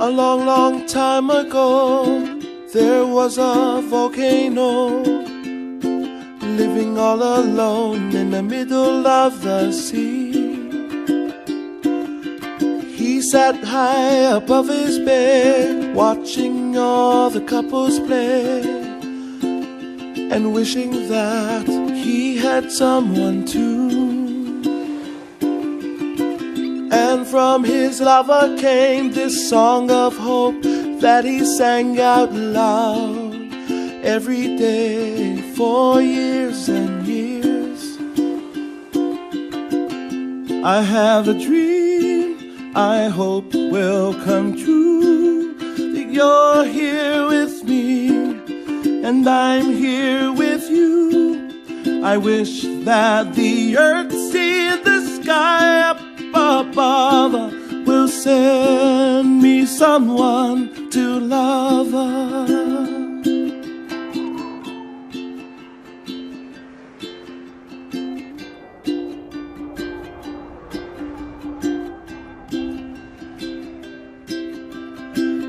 A long, long time ago, there was a volcano living all alone in the middle of the sea. He sat high above his bed, watching all the couples play, and wishing that he had someone too. And from his lover came this song of hope that he sang out loud every day for years and years. I have a dream I hope will come true, that you're here with me and I'm here with you. I wish that the earth, sea, and the sky up above will send me someone to love.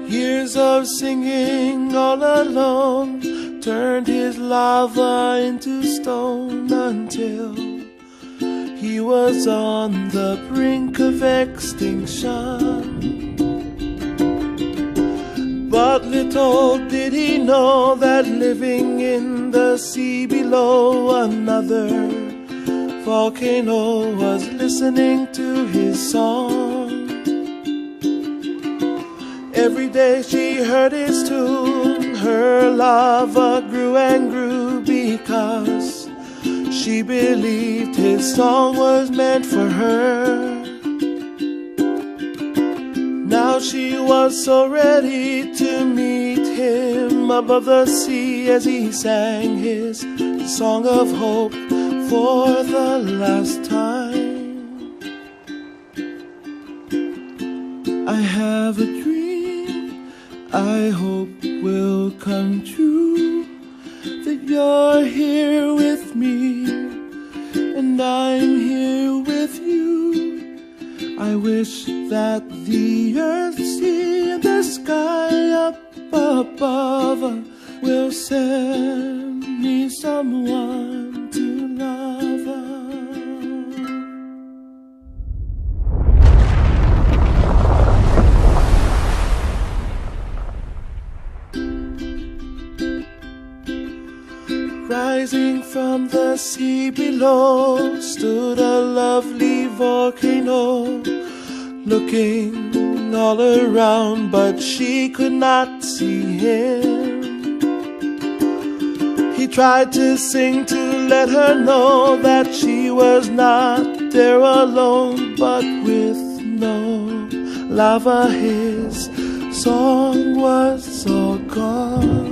Years of singing all alone turned his lava into stone until he was on the brink of extinction. But little did he know that living in the sea below, another volcano was listening to his song. Every day she heard his tune, her lava grew and grew because she believed his song was meant for her. Now she was so ready to meet him above the sea as he sang his song of hope for the last time. I have a dream I hope will come true, that you're here with me and I'm here with you. I wish that the earth, sea, and the sky up above will send me someone to love. Rising from the sea below stood a lovely volcano, looking all around, but she could not see him. He tried to sing to let her know that she was not there alone, but with no lava his song was all gone.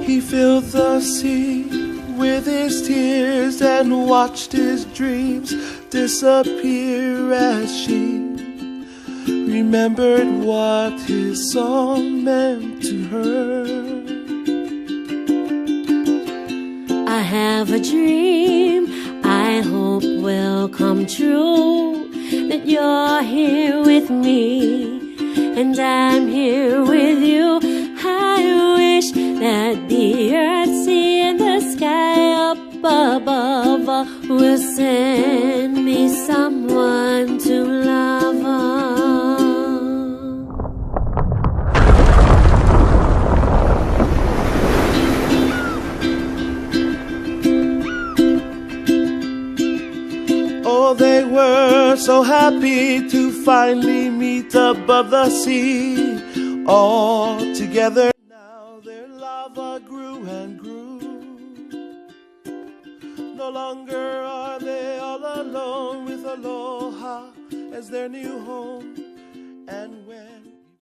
He filled the sea with his tears and watched his dreams disappear as she remembered what his song meant to her. I have a dream I hope will come true, that you're here with me and I'm here with you. I wish that the earth, sea, and the sky up above will send me someone to love. Oh, they were so happy to finally meet above the sea. All together now their lava grew and grew. No longer are they all alone, with Aloha as their new home. And when